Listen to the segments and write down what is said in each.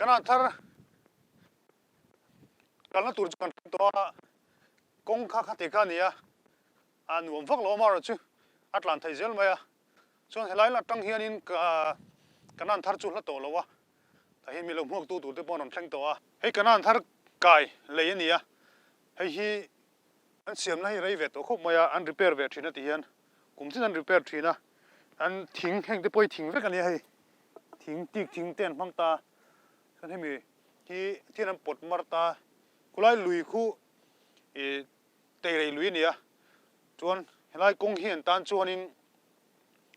นาทาร์กันนั่นตัวกันตัวกงข้าติกันเนี่ยอันวันฟักล้อมาแล้วจู่อัตแลนติเซลมาอ่ะส่วนเฮลัยละตั้งเฮียนินกันนั่นทาร์จู่ละตัวแล้ววะแต่เห็นมีลมหัวตัวเตปอนน้ำแข็งตัวเฮ้ยกันนั่นทาร์กายเลยเนี่ยเฮ้ยอันเสียมนะเฮ้ยไรเวทตัวครบมาอ่ะอันรีเพย์เวทที่นั่นที่เห็นกุมที่นั่นรีเพย์ที่นะอันทิ้งแห่งที่ปล่อยทิ้งไว้กันเนี่ยเฮ้ยทิ้งติ๊กทิ้งเต้นพังตาฉันให้มีที่นั่นปวดมาตากูไล่ลุยคู่เตะเลยลุยเนี่ยจวนเห็นไรกงเหียนตานจวนอิน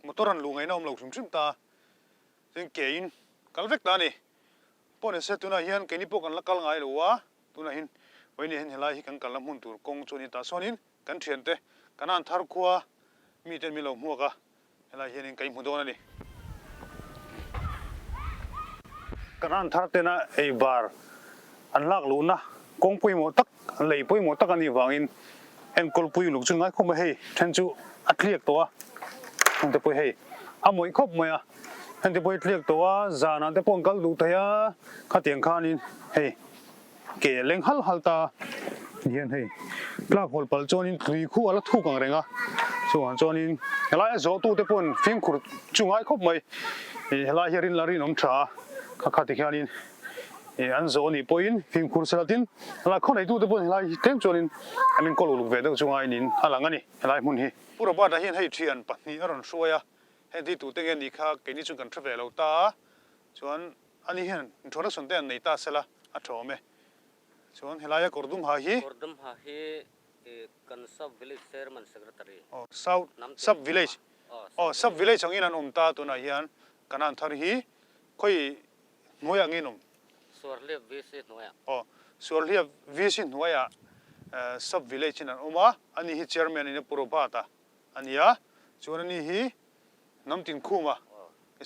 มอเตอร์รันลุงไงน้องเราชุ่มตาจึงเก่งกัลเวกตานี่พอเนี่ยเสร็จตัวนั้นเฮียนเก่งนี่พวกกันละกัลไงหรือวะตัวนั้นเห็นวันนี้เห็นไรที่กันกันละมุนตัวกงจวนอินตาส่วนอินกันเทียนเตะกันนั่นทาร์คัวมีเต็มมีลมหัวกะเห็นไรเฮียนเก่งหัวโดนนี่กันนั่นทาร์เตนะไอ้บาร์อันลักลูนะกงปุยหมดตักเลยปุยหมดตักอันนี้วางอินเอ็นกอลปุยลูกจุงไงคงไม่ให้ฉันจูอัดเลียกตัวอันเตปุยให้อามวยครบมั้ยอ่ะอันเตปุยเลียกตัวจานันเตปงกัลลูกเทียขัดเตียงขานินเฮ้เกล็งฮัลตาเย็นเฮ้กล้าพอลปัลจอนินลุยคู่อะไรทุกอย่างเร่งอ่ะส่วนจอนินเฮลัยโจตูเตปนฟิงขุดจุงไงครบมั้ยเฮลัยเฮรินลารินอมชาขัดเตียงขานินอันโซนี่พออินฟิล์มคูร์สลัดินอะไรคนไหนดูแต่พอเห็นไรเต็มจนินอันนี้ก็ลูกเวดจุงไอนินอะไรงั้นนี่อะไรมุนฮีผู้รับบ้านได้เห็นให้เทียนปัตนี่อรันช่วยอ่ะเห็นที่ตัวเต็งนี่ค่ะเกณฑ์จุงกันทรัพย์เราตาส่วนอันนี้เห็นทอร์สันเตนในตาเสละอัฐอมส่วนเฮลัยกอร์ดุมฮาฮีกันซับวิลเลจเซอร์มันเซกรตารีอ๋อซับวิลเลจอ๋อซับวิลเลจของอินันตาตัวนั้นเห็นกันนั่นทาร์ฮีค่อยงวยงินส่วนเรียบวิสิตหน่วยอ๋อส่วนเรียบวิสิตหน่วยซับวิลเลจนั่นมาอันนี้เชอร์แมนนี่ปรบาตาอันนี้ส่วนอันนี้น้ำตินคูมา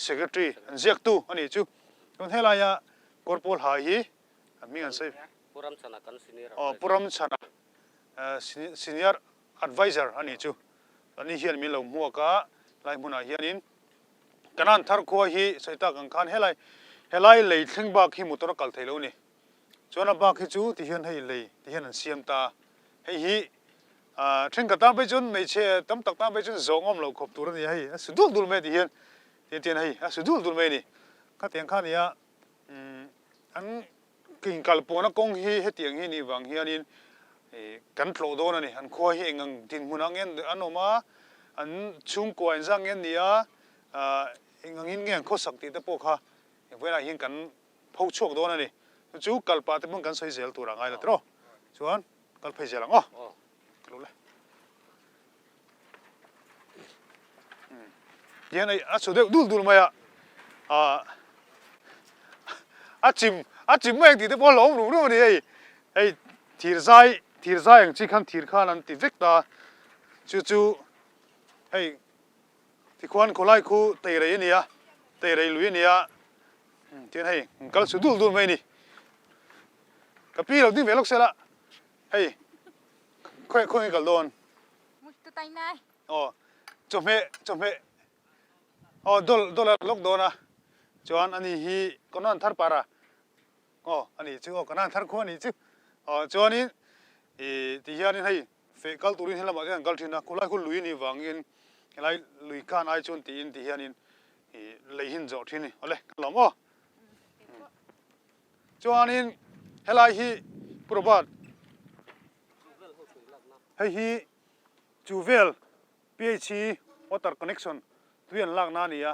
เซกรตรีอันเจ็กตูอันนี้จู่ตรงเฮลัยกอร์ปอลหายมีกันใช่ปุรัมชนะกันซีเนียร์อ๋อปุรัมชนะซีเนียร์แอดไวเซอร์อันนี้จู่อันนี้เฮียนมีเราหัวกะไล่มุนาเฮียนินกันนั่นทาร์คัวฮีใส่ตากังขันเฮลัยเลยถึงบากที่มุตระกัลเทโลนี่ส่วนบากที่จู่ที่เห็นให้เลยที่เห็นเสียมตาให้ฮีถึงกระตาไปจนไม่เชื่อตั้มตักตาไปจนสองอมเราขบตัวนี่ให้สุดดูลไม่ที่เห็นเตียนให้สุดดูลไม่นี่ก็เตียงข้านี่อันกินกัลปนักกงฮีให้เตียงฮีนี่วังฮีอันนี้กันโผล่โดนนี่อันขั้วฮีงังดินมุนังเงินอันออกมาอันชุ่มกวนสังเงินนี่งังหินเงินข้อสักติดตะโปค่ะเวลาเห็นกันพูดโชคโดนนี่จู่กัลปาที่มึงกันใส่เซลตัวร่างไงล่ะตรอส่วนกัลเพเซลังอ๋อกรู้เลยยังไงสุดเด็กดูไหมจิมไม่ติดแต่พอหลงรู้ด้วยนี่ไอ้ทีร์ไซอย่างที่ขันทีร์ข้านั้นติดเวกตาจู่ไอ้ที่ควานคนไล่คู่เตะอะไรเนี่ยเตะอะไรลุยเนี่ยเทียนให้กัลสุดดูไหมนี่กับพี่เราดิ้นเวลกเสร็จละเฮ้ยค่อยกัลโดนมุสตุตัยนายอ๋อจบเมอ๋อโดนล็อกโดนนะจวนอันนี้ฮีก็นั่นทาร์ปาระอ๋ออันนี้ชื่อก็นั่นทาร์คัวนี่ชื่ออ๋อจวนนี้ที่เฮียนี่ให้เฟกัลตูรินเฮลัมอะไรกัลที่นะคุณไล่คุณลุยนี่วังอินไล่ลุยกันไอจวนที่อินที่เฮียนี่เลยหินจอดที่นี่อะไรกัลลอ๋อจวนนี้เฮลัยฮีปรบาทให้ฮีจูเวลPHC water connection ทุยนลากนานี่อ่ะ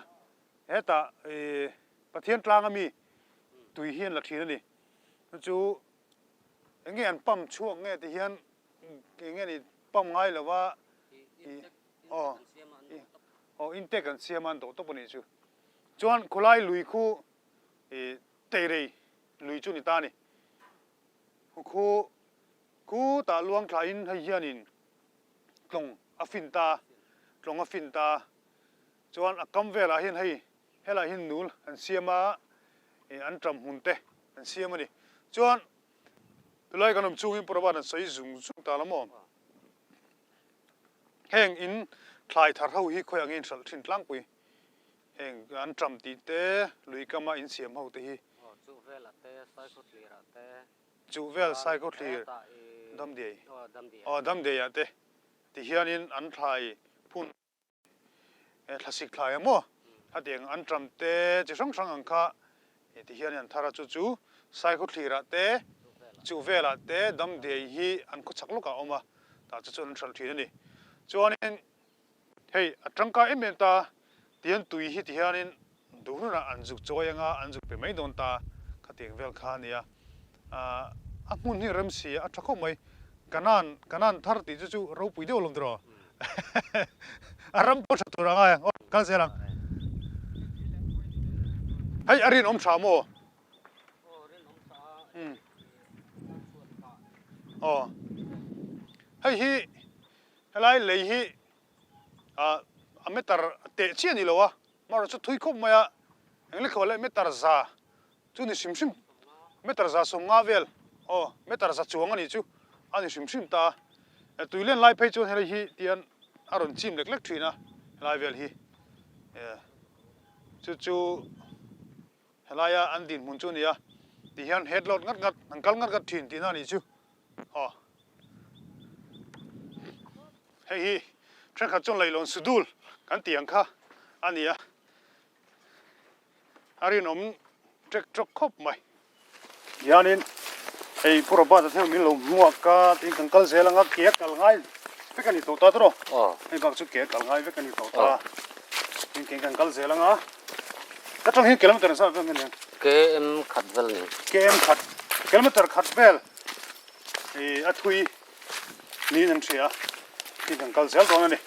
เฮตาประเทศกลางมีตุยเฮียนละทีนั่นนี่จู่เงี้ยปั๊มช่วงเงี้ยที่เฮียนเงี้ยนี่ปั๊มง่ายหรือว่าอินเทกันเสียมันตัวปนิจู่จวนคุไลลุยคู่เตะเลยลุยจู่นี่ตานี่คู่ตาลวงคลายให้เฮียนินกลงอฟินตาจวนอักกัมเวลาเห็นให้เฮลาเห็นนูลอันเสียมาอันจำหุ่นเตอันเสียมาดิจวนตัวไล่กันนำจูหินปรบานันใส่จุงตาละมอมแห่งอินคลายทาร์เฮาฮิคอยอังอินสัลทินลังปุยแห่งอันจำตีเตลุยกามาอินเสียมเฮาตีฮิ จูเวลเตไซคุลีระเต จูเวลไซโคทลีดัมเดีย ดัมเดีย อ๋อดัมเดียเตที่เฮียนินอันทายพุ่นทศิกทายมั่วถ้าเดียงอันทำเตจะส่งสังอังคาที่เฮียนินทาราจูไซโคทลีระเตจูเวลเตดัมเดียฮีอันคุชักลูกเอามาตาจะส่วนสันทีนี่จวนนี้เฮ้ยจังกาเอ็มเอนตาเดียนตุยฮีที่เฮียนินดูน่ะอันจุกจอยงาอันจุกเป็นไม่โดนตาขัดเดียงเวลคานี่อ่ะมุนนี่เริ่มเสียอ่ะชักเข้าไม่กันนั่นทาร์ติจู่เราปุยเดียวลมตรออารมณ์ปวดตัวร่างไงโอ้กันเสียหลังเฮ้ยอารินอมชาโมอ๋อเฮ้ยฮีอะไรเลยฮีเมตรเตะเชียนี่เหรอวะมาเราจะทุยคบมาอ่ะยังเล็กกว่าเลยเมตรซาจู่นี่ชิมเมตรซาส่งงาเวลโอ้เมตรซาจวงอันนี้จู่อันนี้ชิมตาตุยเล่นไล่ไปจู่เฮลฮีเตียนอารมณ์จิมเล็กๆทีนะไล่เวลฮีจู่เฮลายอันดินมุนจู่นี่อ่ะที่เห็นเฮดลอดงัดนังกัลงัดทีนที่นั่นนี่จู่อ๋อเฮ้ยฉันขัดจนไหลลงสุดุลกันเตียงค่ะอันนี้อ่ะอารินอมเจ็กจกคบไหมยานินไอ้พวกบ้านจะเที่ยวมีลมหัวกาที่กันกัลเซลังก็เกียกกัลง่ายเพื่อกันนี่ตัวตาตัวไอ้บางชุดเกียกกัลง่ายเพื่อกันนี่ตัวตาที่กันกัลเซลังอ่ะก็ต้องเห็นกิโลเมตรสักเพื่อนกันเนี่ย KM ขัดเวลนี่ KM ขัดกิโลเมตรขัดเวลไอ้อัทุยนี่นั่นเสียที่กันกัลเซลตัวนั้นนี่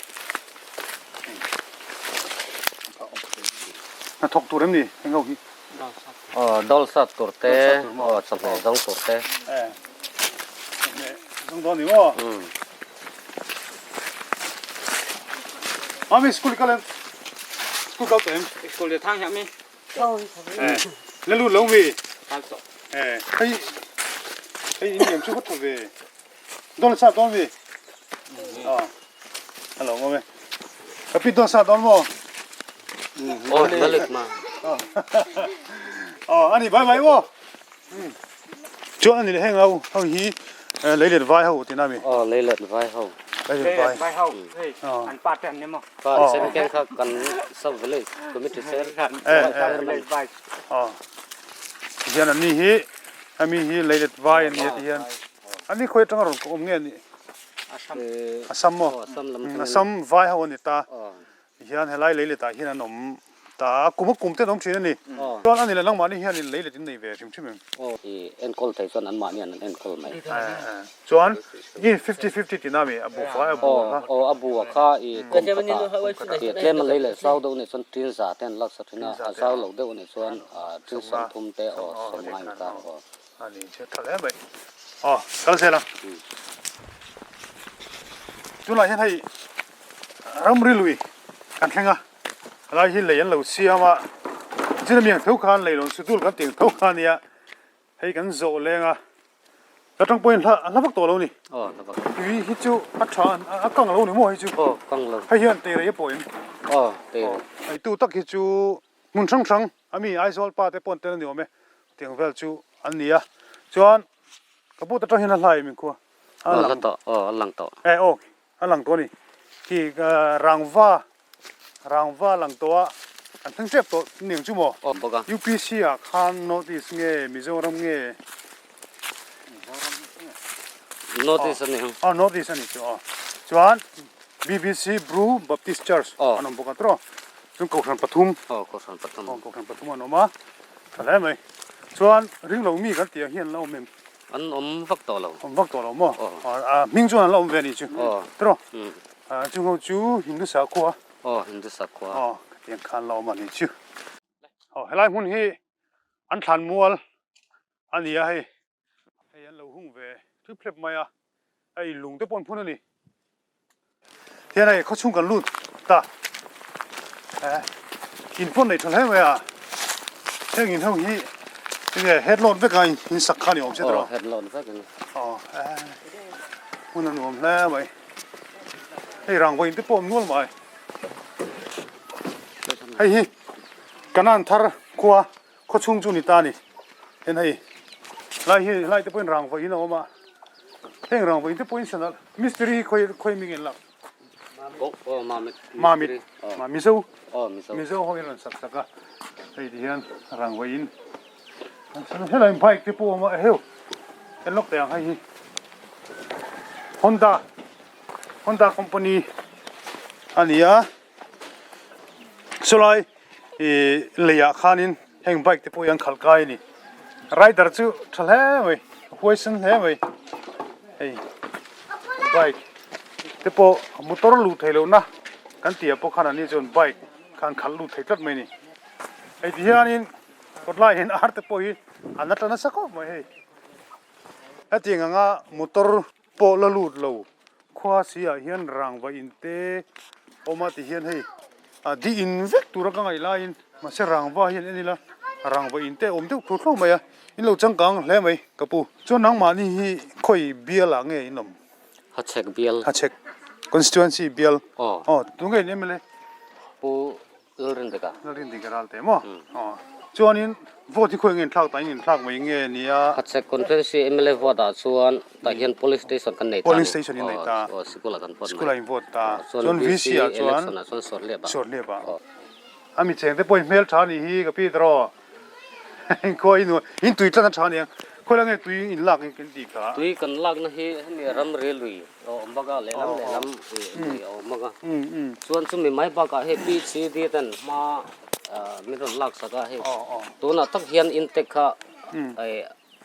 ทกตัวนั้นนี่ยังเอาหิ ดอลสัตตัวเตสัตว์ดองตัวเตต้องโดนนี่มั้งมีสกูลกันสกูลเต็ม สกุลทางใช่ไหม แล้วรู้ลงวี ทางสอง เฮ้ยนี่ยังช่วยตัววีโดนสัตว์โดนวีฮัลโหลมั้ยกับพี่โดนสัตว์โดนมั้ง โอ้ยเล็กมาอันนี้ใบวะจวนอันนี้แห้งเอาหีเลยเด็ดใบเขาที่นั่นมีเลยเล็ดไว้เขา เลยเด็ดใบ ไปเฮาเฮ้ยอันปาดแต้มเนี่ยมั้ง ก็เส้นแกงเขากันสับเลยก็ไม่ถึงเส้น เลยไป เฮียนอันนี้ฮีมีฮีเลยเด็ดใบอันนี้เฮียนอันนี้คุยตั้งแต่อมเงี้ยนี่อาซัมมั้งอาซัมใบเขาเนี่ยตาเฮียนให้ไล่เลยเลยตาเฮียนนมตากุมเต้นนมชีนนี่ตอนอันนี้แหละน้องมานี่เฮียนเลยเลยที่นี่เวชิมโอ้ยเอ็นคอลไทยส่วนอันมาเนี่ยเอ็นคอลไหมจวนยี่50-50ที่นั่นมีอบูอบูข้าอีกเกมมันเลยเลยเศร้าดูเนี่ยส่วนทิ้งสาแทนลักษณะเศร้าหลงเดียวเนี่ยส่วนทิ้งสันทุ่มเตะสมัยกันอันนี้เชื่อทะเลไปกัลเซล่ะจุฬาเห็นให้รำริลุยกันแข่งอะไรที่เลยยันเราเสียมาที่นั่นมีเท่ากันเลยลงสุดกันติ่งเท่ากันเนี่ยให้กันโจเลยแล้วต้องเป็นละพักตัวเรานี่ละพักวิฮิจูอัชานกังเรานี่มั่วฮิจูกังเราให้เฮียนเตะเลยป่วยเตะไอ้ตู้ตักฮิจูมุนช่างมีไอโซลปาเตปอนเตนนี่ว่าไหมเตียงเวลจูอันนี้จวนกระปุกตะเห็นอะไรมั้งกัวหลังต่ออันหลังตัวนี่ที่รังว่าหลังตัวอันทั้งเจ็บตัวหนึ่งชั่วโมง UPC คันโนติสเงี้ยมิโซรัมเงี้ยโนติสนี่โนติสนี่จวน BBC Brew Baptist Church อันนั้นบอกกันตรอซึ่งกษันปทุมกษันปทุมอันนั้นมาทะเลไหมจวนริ่งเรามีกันเตียเฮียนเราเมมอันฟักตัวเรามั้งมิ่งจวนเราเวนิจูตรอจุงจูฮินดูสากัวฮินดูสักว่าเตียงคันเรามันนี่ชื่อเฮลัยมุนฮีอันทันมัวอันนี้ให้ยันเราหุ่งเวทุบเพลบมาไอ้ลุงเตปอนพูนนี่ที่ไหนเขาชุ่มกันลุ่นตากินพ่นในทะเลมาเท่ากินเท่านี้นี่เฮดโลนไปกันหินสักขันอยู่ใช่ไหมเฮดโลนไปกันมันนั่นรวมแล้วไหมไอ้รังไว้ที่ป้อมนู่นไหมไอ้กันนั่นทาร์กัวเขาชุ่มจุนิตานี่ เห็นไหมไล่ที่เป็นรังไฟนะว่ามาเฮงรังไฟที่เป็นสนามมิสตรีค่อยมีเงินหลัก โอ้มามิด มามิซู อ๋อมิโซ เขาเห็นสักก็ไอ้ที่เห็นรังไฟอินฉันเห็นอะไรไปที่ปูมาเฮ้ยเห็นนกแต่งให้Honda company อันนี้สุดท้ายเลยอยากขานินแห่งไบค์ที่ปูยังขัดกายนี่ไรเดอร์จูทะเลไว้หัวเส้นเลยไว้ไอ้ไบค์ที่ปูมอเตอร์ลูดให้เรานะกันที่ปูขนาดนี้จนไบค์ขันลูดให้ตัดไม่นี่ไอ้ที่อันนี้กดไล่เห็นอาร์ที่ปูอันนั้นน่าสักก็ไม่ให้ไอ้ที่งั้นมอเตอร์ปูละลูดเราขวาเสียเห็นรังไว้อินเตออกมาที่เห็นให้ดีอินเวกตัวกันไงล่ะอินมาเสียรังไว้เห็นนี่ละรังไว้อินเตอมเด็กพูดลงไปอินเราจังกังเลยไหมกับปูจนนังมานี่ค่อยเบียร์หลังไงอินลำ ฮัทเช็คเบียล ฮัทเช็ค constituency เบียร์อ๋อตรงนี้ไม่เลย ปูลรินเด็กอะ นั่นที่กระดาษเต็มอ๋อจวนนี้โหวตที่คุยเงินทากแต่เงินทากไม่เงี้ยนี่ฮัทเช็คคอนเฟอเรนซ์เอ็มเอลเอฟว่าส่วนแต่เห็น police station กันไหน police station นี่ไหนตา สกุลกันพอ สกุลอินโหวตตาจวน VC จวน ส่วนสดเรียบ สดเรียบอามิเชงแต่ปอยเมลชานี่ฮีกับพี่ตรอคอยนู่อินตุยจันชานี่คอยละไงตุยอินลักกันดีค่ะตุยกันลักนะฮีนี่รำเรลุยอ๋อบักกะเลลำอ๋อบักกะส่วนสมัยไม่บักกะเฮปีซีดีตันมามีรถลักสักเฮตัวน่ะตักเฮียนอินเทคค่ะไอ้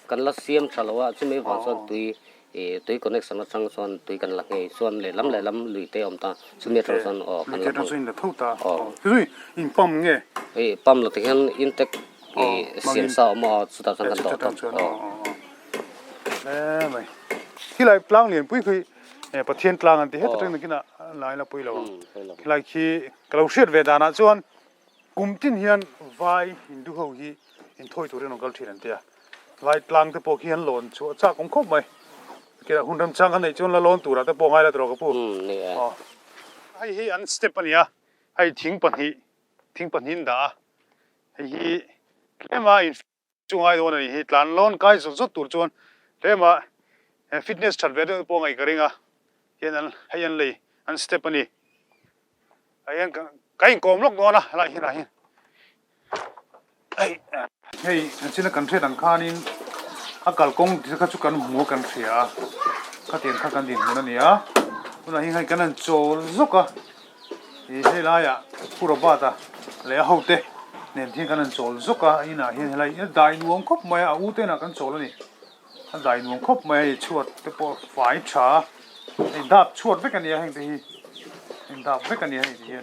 กันละเสียมชะลวะสมัยบางส่วนตุยคอนเนคชั่นสังส่วนตุยกันลักไงส่วนเลลำลุยเตอมตาสมัยทส่วนอ๋อกันละ ส่วนละทุกตาคืออินปั๊มไงปั๊มละที่เห็นอินเทคเสียมสาวมาสุดท้ายกันต่อแล้วไหมที่ไรพลางเรียนปุ้ยคือประเทศกลางอันที่เฮ็ดตั้งแต่กินอะหลายละปุ้ยแล้วที่ไรคือเราเชื่อเวดานะส่วนกุมตินเฮียนไว้หินดูเขาฮีหินถ้อยตัวเรื่องของกัลที่นั่นเดียไล่กลางที่พวกเฮียนหล่นชัวจ้าคงครบไหมเกี่ยวกับหุ่นรำช่างกันในจนละหล่นตัวแต่พวกไงละตัวกับปุ๊นี่ให้อันสเต็ปนี้ให้ทิ้งปัญหาทิ้งปัญหาด่าให้เรื่องมาจุงไอ้ตัวนี้ให้หลานล้นกายสุดตัวจวนเรื่องมาฟิตเนสชัดเวดพวกไงกันเองยันให้ยันเลยอันสเต็ปนี้ให้ยันไก่กลมล็อกตัวนะอะไรเห็นอะไรเฮ้ยอันนี้กันเทดังคานินอากาศกงที่เขาชุกันหัวกันเสียข้าเตียนข้ากันดินมันนี่คนนั้นให้กันนั่นโจลุกให้ลายผู้รับบาตาเลยเอาเตะเนี่ยที่กันนั่นโจลุกอินะให้ลายได้นวงครบไหมอู้เตะน่ะกันโจแล้วนี่ได้นวงครบไหมชวดแต่พอฝ่ายชาดับชวดไปกันเนี่ยให้ที่ดับไปกันเนี่ยให้ที่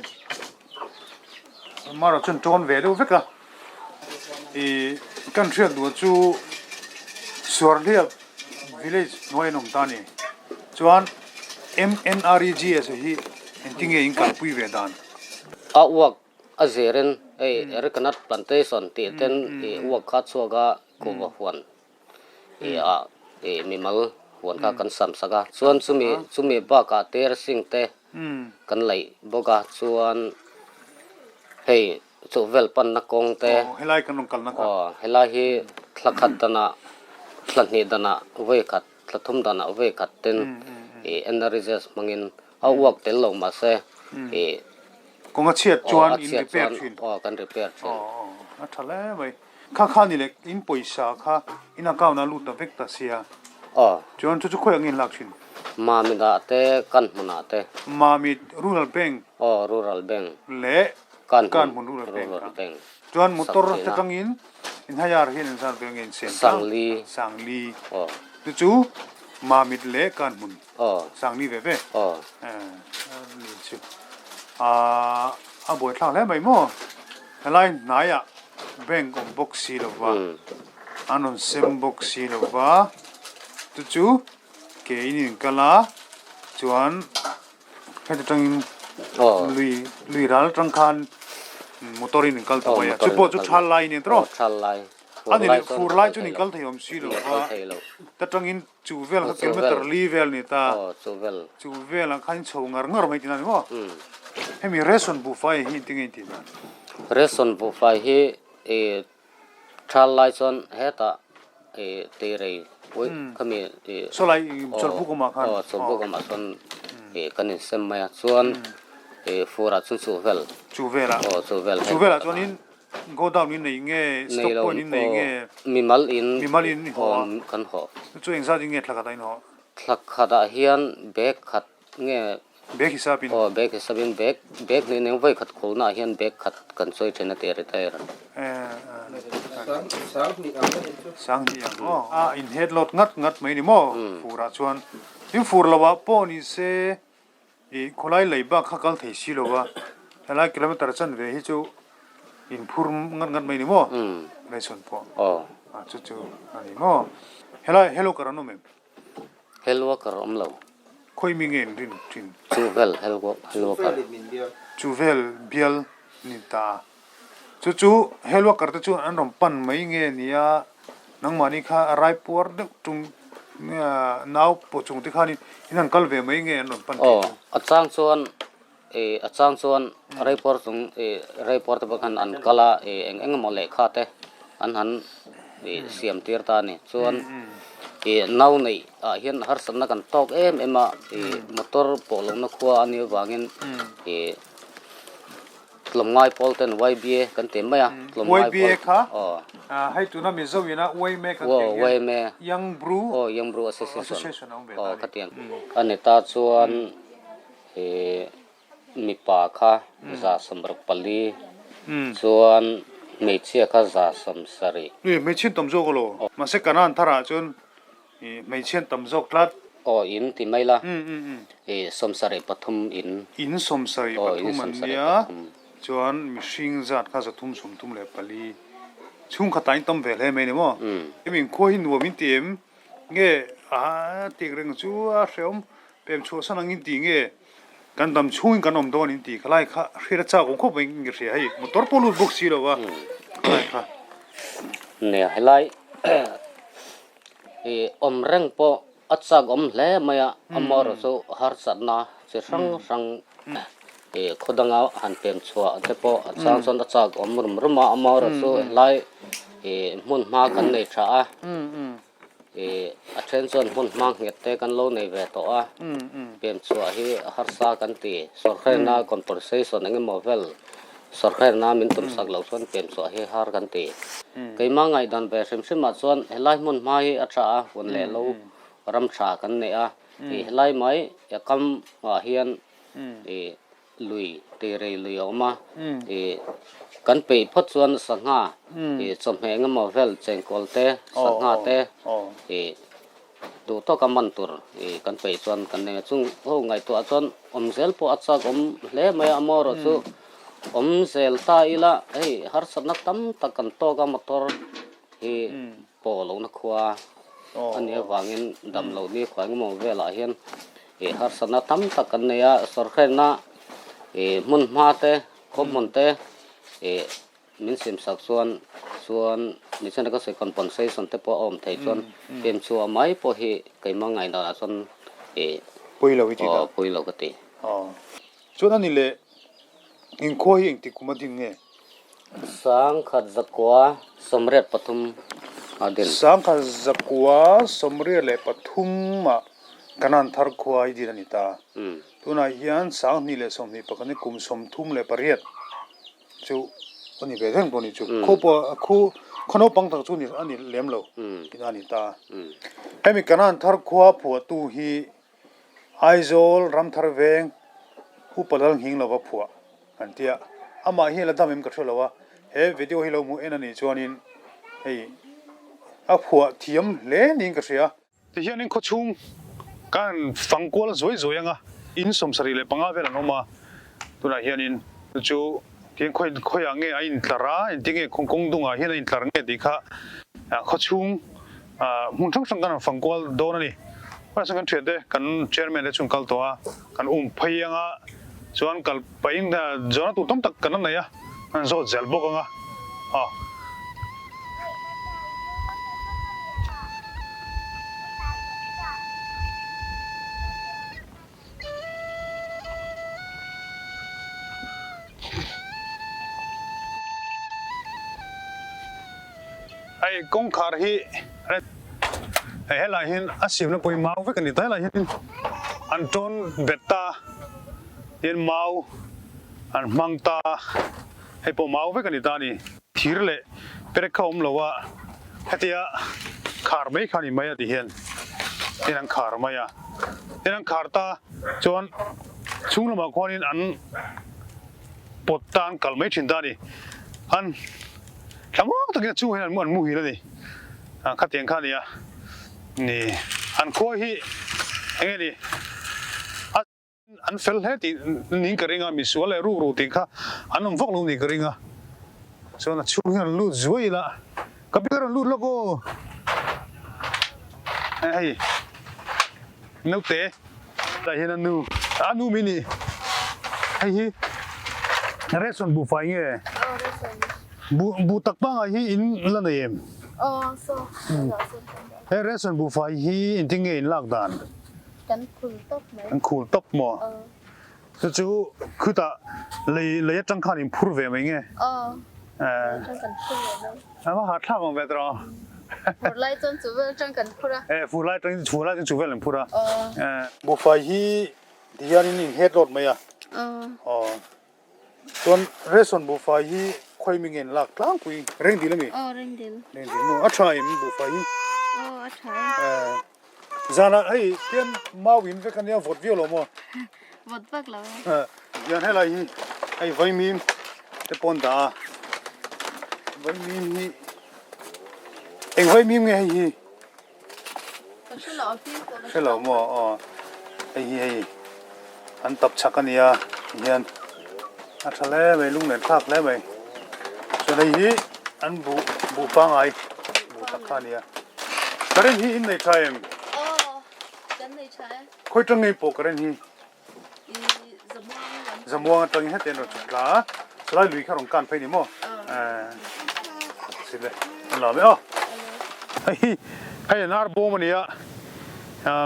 มาเราจนโจนเวดูไปกันกันเชื่อดูจูสวนเรียบ village น้อยนมตานี่จวน MNREG สิฮีทิ้งเองกันปุยเวดานวกอาเจริญเรกนัดปันเตสันติเต็นวกขัดสัวกะกูบหวนมีมัลหวนกะกันสัมสกะส่วนสุมีบากะเตอร์สิงเตกันไหลบกะส่วนสุเวลปันนักกงเตเฮลัยกันนงกันนักเฮลัยฮีทลักขัดดนะทลักนีดนะเวขัดทลักทุ่มดนะเวขัดเต็นNREGS มังอินเอาวกเต็นลงมาเสกงเชียดจวนอินรีเปียร์ชินกันรีเปียร์ชินนั่นทะเลไปข้านี่เล็กอินปุยสาข้าอินอากาศนั้นลุตเวกตัสเซียจวนจุดคุยงินลักชินมามิดาเตกันมุนาเตมามิดรูรัลแบงรูรัลแบงเละกันมุนรูรัลแบงจวนมุตรตะกังอินหายาร์เห็นสันเบงอินเซนสังลีจูมามิดเละกันมุนสังลีเบเบ้นี่ชิบ่อยทางแล้วไม่มั่วอะไรนายแบ่งของบ็อกซี่หรอวะอันนั้นเซมบ็อกซี่หรอวะจู่เกี่ยนี่กันละจวนให้ตั้งลุยรัลตั้งคันมอเตอร์นี่กันตัว呀จุดพอจุดชัลไลนี่ตรอชัลไลอันนี้ฟูร์ไลจุดนี่กันที่ยมซี่หรอวะแต่ตั้งอินจูเวลกิโลเมตรลีเวลนี่ตาจูเวลคันชงงงไม่ตินั่นวะให้มีเรสอนบุฟไฟหินติงหินนั่นเรสอนบุฟไฟฮีชัลไลซอนเฮต้า เตเรโอ้ยก็มีโซไลชนผู้ก็มาคัน ส่วนพวกก็มาส่วนกันนี่เสมมาส่วนฟูรัดส่วนสูเวล จูเวล่ะ สูเวล จูเวล่ะตัวนี้ก็ดาวนี้ในเงี้ยสต็อกพอยต์นี้ในเงี้ย มีมัลอิน มีมาลินนี่หอ กันหอ ช่วยเองซะดิเงี้ยทลักได้เนาะ ทักขัดเฮียนเบกขัดเงี้ย เบกฮิซาบิน เบกสบินเบกนี่เนี่ยไว้ขัดโคน่าเฮียนเบกขัดกันซอยเทนเตอร์เตอร์ sang ni yang in head lot ngat mai ni mo fura chuan in fur lawa po ni se e kholai leiba khakal thei si lowa hala kilometer chan ve hi chu in fur ngat mai ni mo nei son po chu chu ani mo hello karano mem hello kar omlo khoi mi ngen rin chuvel hello kar chuvel bial ni ta chu hello kar ta chu an rom pan mai nge nia nang mani kha rai por de tung naw po chung ti khani inan kal ve mai nge an rom pan achang chuan rai por chung rai por ta bakhan an kala eng mo le kha te an han siam tir ta ni chuan naw nei hian har san na kan tok ema motor polong na khuwa ani wangin lomngai polten YBA kan te maya YBA kha hai tu na mi zo ina YMA kan te YMA young brew association khatian ane ta chuan mi pa kha za sambar pali chuan meichia kha za samsari ni meichin tom zo golo ma se kanan thara chun meichin tom zo klat in ti maila samsari pathum in somsari pathum ania chuan mihring zat kha zathum sumthum le pali chung khatain tam vel he mai ne mo emin kho hin wo min tim nge tik reng chu a hreum pem chu sanang in ti nge kan dam chung kan om don in ti khlai kha hre cha ko kho beng nge hre hai motor polu box si lo wa khlai kha ne helai om reng po achak om hle maya amor so har satna che sang khodanga han pem chua te po chang son da chak om ruma amor so lai mun ma kan nei tha attention mun ma nget te kan lo nei ve to pem chua hi har sa kan ti sorkhaina na compensation eng movel sorkhaina na min tum sak lo son pem chua hi har kan ti keima ngai dan be sim ma chuan helai mun ma hi atha won le lo ram tha kan ne helai mai yakam hian lui te re lui oma kan pe phot chuan sanga chomhe nga mo vel chengkol te sanga te du to kaman tur kan pe chuan kan ne chung ho ngai to chuan zel po achak hle mai amor chu zel ta ila har sanak tam takan to ka motor po lo na khwa ania wangin dam lo ni khwang mo vela hian har sana tam takan ne ya sorkhaina mun mate khop monte min sim sak suan ni chen ka se compensation te po om thei chon pem chu mai po hi keima ngai na chon poilo wi ti da poilo ka ti chona ni le in kho hi eng ti kuma ding nge sang khat zakwa somret pathum adin sang kha zakwa somre le pathum ma kanan thar khwai di ni ta tuna hian sang ni le som ni pakani kum som thum le pariat chu ani ve thang poni chu khu khono pang thang chu ni ani lem lo kinani ta hemi kanan thar khwa phu tu hi aizol ram thar veng hu padal hing lo wa phu antia ama hi la damem ka thlo wa he video hi lo mu enani chuanin hei a phu thiam le ning ka sia ti hianin kho chung kan fangkol zoi zoyanga in somsari le panga vela noma tuna hianin chu tiang khoi ange a in tlara in tinge khongkong dunga hian in tlar nge dikha kho chung mun thang sang kan fangkol don ani pa sang kan thede kan chairman le chung kal towa kan phaianga chuan kal pain da zona tu tom tak kan na ya an zo zel bokanga ai kong khar hi เฮ้ยล่ะเห็นอาชีพนั้นไปเมาไว้กันนี่แต่ล่ะเห็นอันจนเบ็ดตาเห็นเมาอันมังตาให้ปเมาไว้กันนี่ตานี่ทีร์เลยเป็นเขาอมแล้วว่าเฮียขาร์ไม่ขานี่ไม่อะที่เห็นนังขาร์ไม่อะนังขาร์ตาจนช่วงละมาคนนี้อันปวดตานกัลไม่ชินตานี่อันทำว่าตะกี้ช่วยอันมันมุ้ยเลยดิขัดเตียงข้านี่อะนี่อันขั้วฮีเฮ้ยดิอันเฟลเฮตินิ่งกระริงอ่ะมีส่วนเลยรู้ติงค่ะอันนั้นพวกเรานี่กระริงอ่ะส่วนนั้นช่วงนั้นรู้สวยละกับพี่ก็รู้แล้วก็เฮ้ยนึกเตะแต่เห็นอันนู้มินี่เฮ้ยเรสส่วนบุฟเฟ่เงี้ยบุตักบ้างไอ้อินละเนี่ย so. เฮ้ยเรสส่วนบุฟเฟ่อินทิ้งเงินลากดาน Cắn khử tóc mấy. อันคูลตบหมอจู่คือตาเลยจังคันอิมพูดเวมั้ยเงี้ย Trăng cắn khử ở đây. ว่าหาท่ามันแบบรอ Một lai chân chú về trăng cắn khử à? ฟูไลจังจูเวลพูดอ่ะบุฟเฟ่ที่ยานี่เฮ็ดรถมั้ยอ่ะอ๋อส่วนเรสส่วนบุฟเฟ่ค่อยมีเงินหลักกลางคุยเร่งดีแล้วมั้ย Rinh đến. เร่งดีนู่นอัชชัยมันบุฟเฟ่ Trái. จานะเฮ้ยเพี้ยนมาวินไปกันเนี่ยวอดวิวหรอมั้ง Vượt vắc lắm. ยันให้ไรไอ้ไวมิมจะปนตาไวมิมนี่เอ็งไวมิมไงฮี Có chút lọ phim của nó. ใช่เหรอมั้งอ๋อไอ้ฮีอันตับชักกันเนี่ยยันอัดทะเลไปลุงเนี่ยทักแล้วไปส่วนไอ้ฮีอันบูปังไอบูตักข้าเนี่ยกระเด็นฮีอินในไทม์ Cắn này trái. ค่อยจังไงปกกระเด็นฮี Ý dầm hoa lắm. จำวงตังให้เต็มรถจุดละสไลด์ลุยข้ารงการไปนี่มั้งสิเลยมันหล่อไหมอ๋อไอ้นาร์บอมันเนี่ย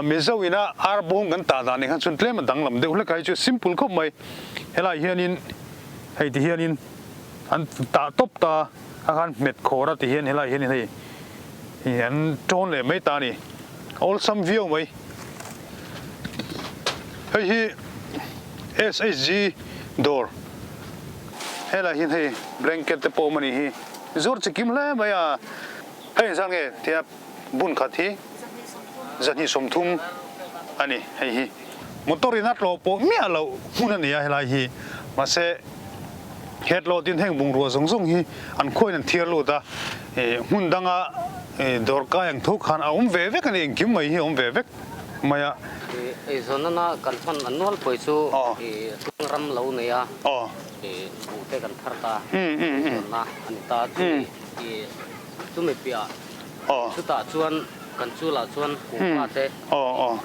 มิซาวินะอาร์บอมกันตาดานี่ครับส่วนเล่มันดังลำเดียวแล้วก็ไอ้จุด simple เข้าไปเฮล่าเฮียนินไอ้ที่เฮียนินอันตาตบตาอาการเม็ดโคระที่เฮียนเฮล่าเฮียนินเห็นโจนเลยไม่ตานี่ all some view ไหมเฮ้ย SSG door hela hin hey blanket te po mani hi zor chikim le maya hey sang nge tia bun khathi zani somthum ani hey hi motori nat lo po mi alo hun ani ya hela hi ma se het lo tin heng bung ro zong zong hi an khoi nan thiar lo da hun danga dor ka yang thuk khan a ve ve kan eng kim mai hi ve ve maya zona na kan thon annual poisu ram lo ne ya bu te kan tharta na anita tu me pia tu ta chuan kan chu la chuan ku pa te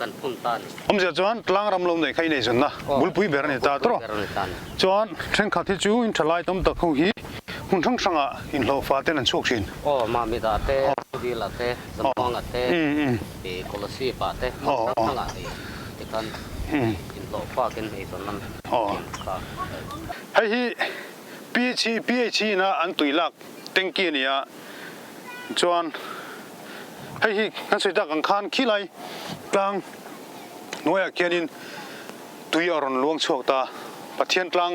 kan phun tan ja chuan tlang ram lo nei khai nei zon na bul pui ber ni ta tro chuan thren khathi chu in thalai tom ta khu hi hun thang sanga in lo fa te nan chok chin ma mi da te di la te zamang te kolosi pa te thanga te kan in lo fa ken ei zon nan hei hi PH na an tuilak tengki nia chuan hei hi kan soi dak ang khan khilai tlang noya kianin tui aron luang chuak ta pathian tlang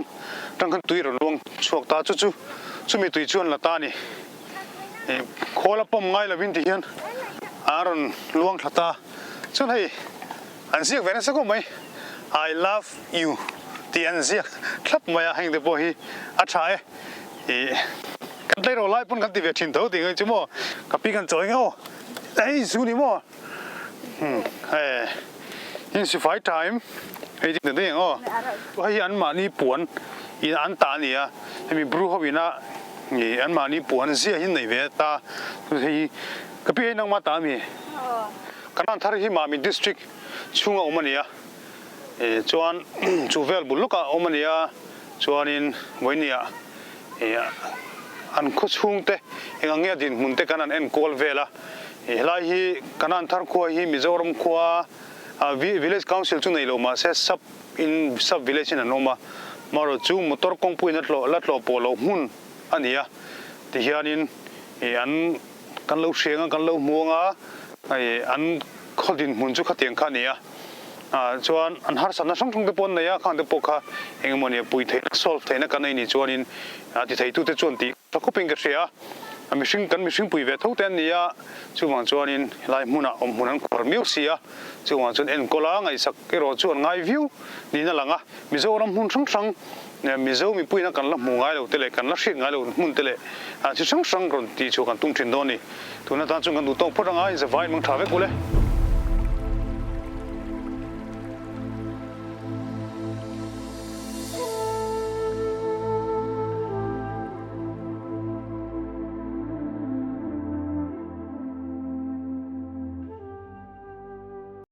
tang kan tui ron luang chuak ta chu chumi tui chuan la ta ni khola pom ngai la bin ti hian aron luang thata chuan hei an siak vena sa ko mai I love you ti an siak thlap maya heng de po hi a thae kan tei ro lai pun kan ti ve thin tho ti ngai chu mo ka pi kan choi ngo ei su ni mo in si fight time ei ti de ngo hai an ma ni puan in an ta ni a mi bru ho bina ni an ma ni puan sia hin nei ve ta hi ka pi nang ma ta mi kanan thar hi ma mi district chunga omania chuan chuvel buluka omania chuanin moinia an khu chungte engange din munte kanan en kol vela helai hi kanan thar kho hi mizoram kho village council chu nei lo ma se sub village in anoma maro chu motor kong puin latlo polo hun ania ti hianin an kan lo hrenga kan lo muanga ไอ้อันข้อดินมุนจุขเตียงข้านี่ชวนอันหาสันนัช่างตรงเตปนเนี่ยข้างเตปกค่ะเองมันเนี่ยปุยเทน solve เทนกันในนี่ชวนนินที่ไทยตู้เตจวนตีถ้าก็เป็นกระเสียมิชิงกันมิชิงปุยเวทุกเต็นเนี่ยชวนชวนนินลายมุนมุนันคอร์มิวเสียชวนชวนเอ็นโกลาไงสักเอโรชวนไงวิวนี่นั่นแหละไงมิโซรำมุนช่างเนี่ยมิโซมีปุยนักกันละมุงไงเราเตะกันละชิงไงเรามุนเตะที่ช่างก่อนที่ชวนกันตุ้งถิ่นโดนนี่ทุนนั้นตอนชวนกันดูโต้พูดไงจะไว้มึงถ่ายไว้กูเลย